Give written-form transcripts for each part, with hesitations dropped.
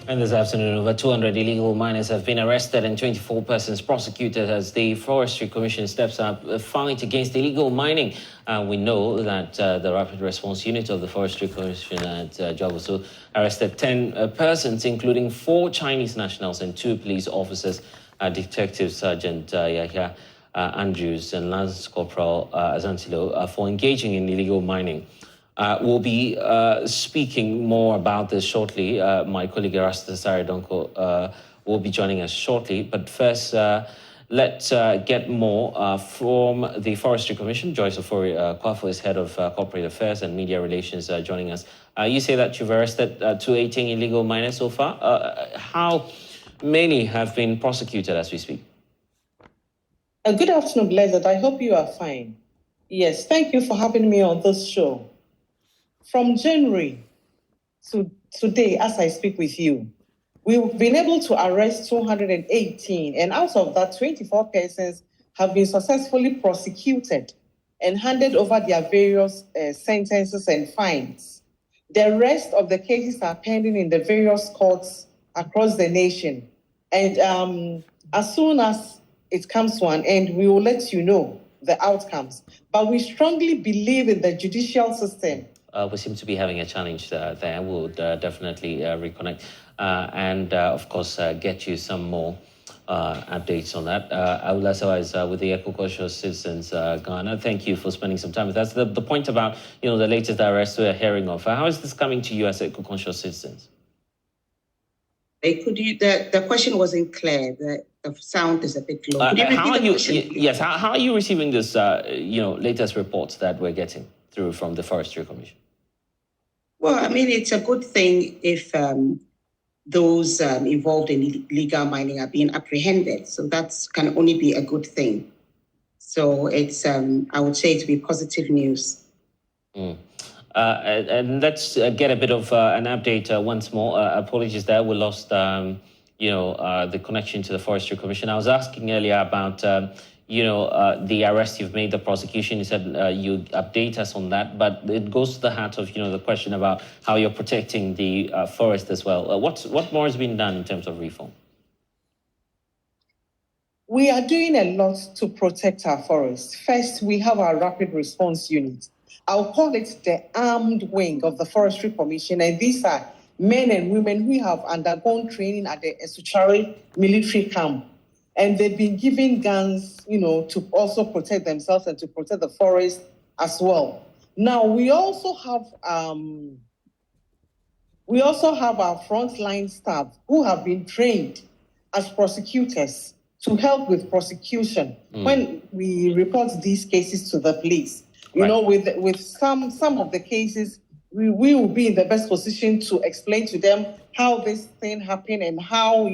And this afternoon, over 200 illegal miners have been arrested and 24 persons prosecuted as the Forestry Commission steps up a fight against illegal mining. We know that the Rapid Response Unit of the Forestry Commission at Joyce arrested 10 persons, including 4 Chinese nationals and 2 police officers, Detective Sergeant Yahya Andrews and Lance Corporal Azantilo, for engaging in illegal mining. We'll be speaking more about this shortly. My colleague Erasta Saridonko will be joining us shortly. But first, let's get more from the Forestry Commission. Joyce Kwafo is head of corporate affairs and media relations, joining us. You say that you've arrested 218 illegal miners so far. How many have been prosecuted as we speak? Good afternoon, Blessed. I hope you are fine. Yes, thank you for having me on this show. From January to today, as I speak with you, we've been able to arrest 218, and out of that, 24 persons have been successfully prosecuted and handed over their various sentences and fines. The rest of the cases are pending in the various courts across the nation. And as soon as it comes to an end, we will let you know the outcomes. But we strongly believe in the judicial system. We seem to be having a challenge there. We'll definitely reconnect and, of course, get you some more updates on that. Awula Serwah is with the Eco-Conscious Citizens Ghana. Thank you for spending some time with us. The point about the latest arrest we're hearing of, how is this coming to you as Eco-Conscious Citizens? The question wasn't clear. The sound is a bit low. How are you receiving this latest reports that we're getting through from the Forestry Commission? Well, I mean, it's a good thing if those involved in illegal mining are being apprehended. So that can only be a good thing. So it's, I would say, to be positive news. And let's get a bit of an update once more. Apologies there, we lost, the connection to the Forestry Commission. I was asking earlier about the arrest you've made, the prosecution. You said you update us on that, but it goes to the heart of, the question about how you're protecting the forest as well. What more has been done in terms of reform? We are doing a lot to protect our forests. First, we have our Rapid Response Unit. I'll call it the armed wing of the Forestry Commission, and these are men and women who have undergone training at the Esuchari military camp. And they've been given guns, to also protect themselves and to protect the forest as well. Now, we also have our frontline staff who have been trained as prosecutors to help with prosecution when we report these cases to the police. With some of the cases, we will be in the best position to explain to them how this thing happened and how,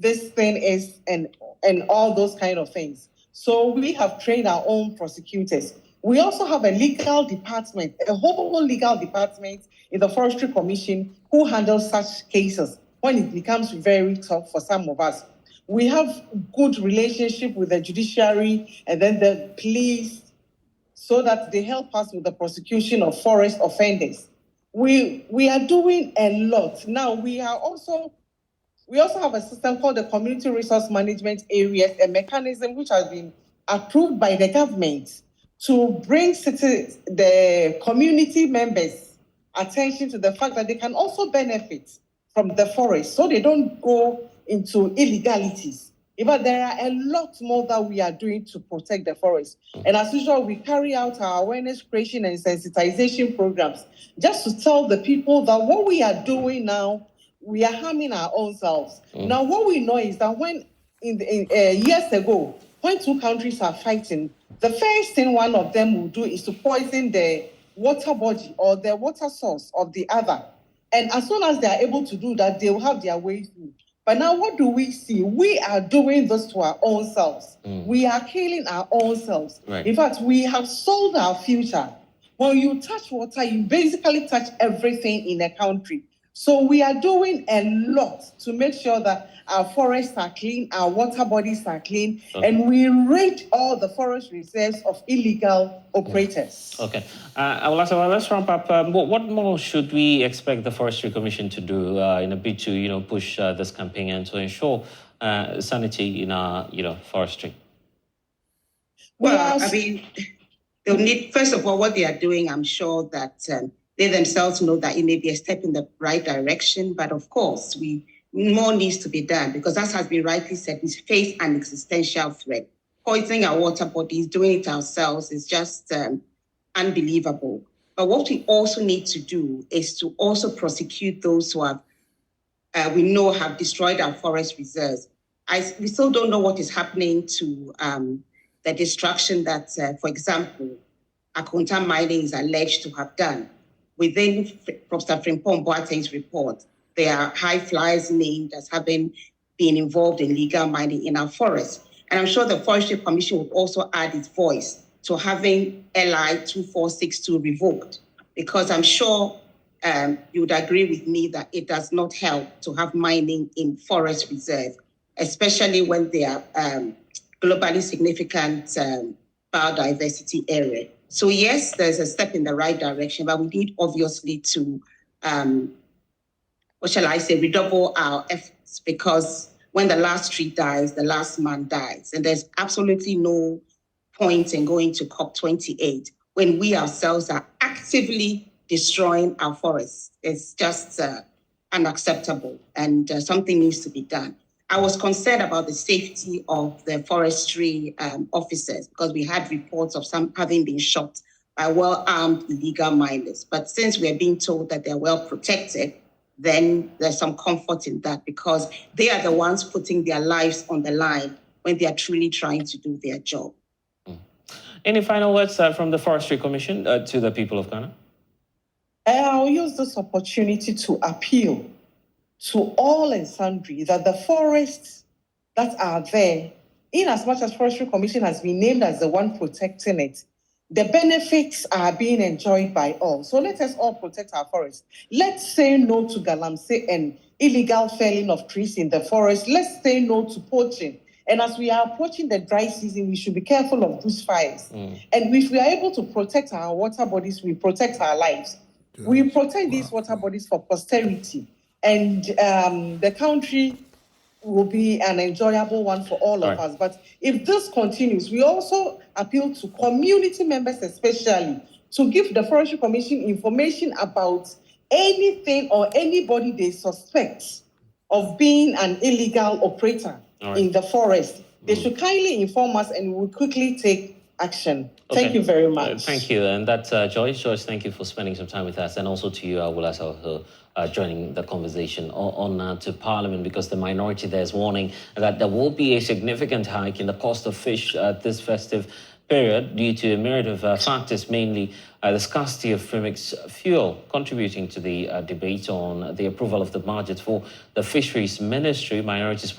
this thing is, and all those kind of things. So we have trained our own prosecutors. We also have a legal department, a whole legal department in the Forestry Commission who handles such cases when it becomes very tough for some of us. We have good relationship with the judiciary and then the police so that they help us with the prosecution of forest offenders. We are doing a lot. Now, we also have a system called the Community Resource Management Areas, a mechanism which has been approved by the government to bring the community members' attention to the fact that they can also benefit from the forest so they don't go into illegalities. But there are a lot more that we are doing to protect the forest. And as usual, we carry out our awareness creation and sensitization programs just to tell the people that what we are doing now, we are harming our own selves. Now, what we know is that when years ago, when 2 countries are fighting, the first thing one of them will do is to poison the water body or the water source of the other. And as soon as they are able to do that, they will have their way through. But now what do we see? We are doing this to our own selves. We are killing our own selves. Right. In fact, we have sold our future. When you touch water, you basically touch everything in a country. So we are doing a lot to make sure that our forests are clean, our water bodies are clean, and we rid all the forest reserves of illegal operators. Okay. Let's ramp up. What more should we expect the Forestry Commission to do in a bid to, push this campaign and to ensure sanity in our, forestry? Well, I mean, they'll need, first of all, what they are doing, I'm sure that they themselves know that it may be a step in the right direction, but of course, more needs to be done because, as has been rightly said, we face an existential threat. Poisoning our water bodies, doing it ourselves is just unbelievable. But what we also need to do is to also prosecute those who have, we know have destroyed our forest reserves. We still don't know what is happening to the destruction that, for example, Akonta Mining is alleged to have done. Within Professor Frimpong Boateng's report, there are high flyers named as having been involved in illegal mining in our forests. And I'm sure the Forestry Commission would also add its voice to having LI 2462 revoked, because I'm sure you would agree with me that it does not help to have mining in forest reserve, especially when they are globally significant biodiversity area. So yes, there's a step in the right direction, but we need obviously to, redouble our efforts, because when the last tree dies, the last man dies. And there's absolutely no point in going to COP28 when we ourselves are actively destroying our forests. It's just unacceptable, and something needs to be done. I was concerned about the safety of the forestry officers because we had reports of some having been shot by well-armed illegal miners. But since we are being told that they're well protected, then there's some comfort in that because they are the ones putting their lives on the line when they are truly trying to do their job. Any final words from the Forestry Commission to the people of Ghana? I'll use this opportunity to appeal to all and sundry that the forests that are there, in as much as Forestry Commission has been named as the one protecting it, the benefits are being enjoyed by all. So let us all protect our forests. Let's say no to galamsey and illegal felling of trees in the forest. Let's say no to poaching. And as we are approaching the dry season, we should be careful of bushfires. And if we are able to protect our water bodies, we protect our lives. We protect these water bodies for posterity. And the country will be an enjoyable one for all of us. But if this continues, we also appeal to community members especially to give the Forestry Commission information about anything or anybody they suspect of being an illegal operator in the forest. They should kindly inform us and we will quickly take action. Thank you very much. Thank you. And that's Joyce. Joyce, thank you for spending some time with us, and also to you, Awula Serwah, joining the conversation on to Parliament, because the minority there is warning that there will be a significant hike in the cost of fish this festive period due to a myriad of factors, mainly the scarcity of premix fuel, contributing to the debate on the approval of the budget for the Fisheries Ministry. Minorities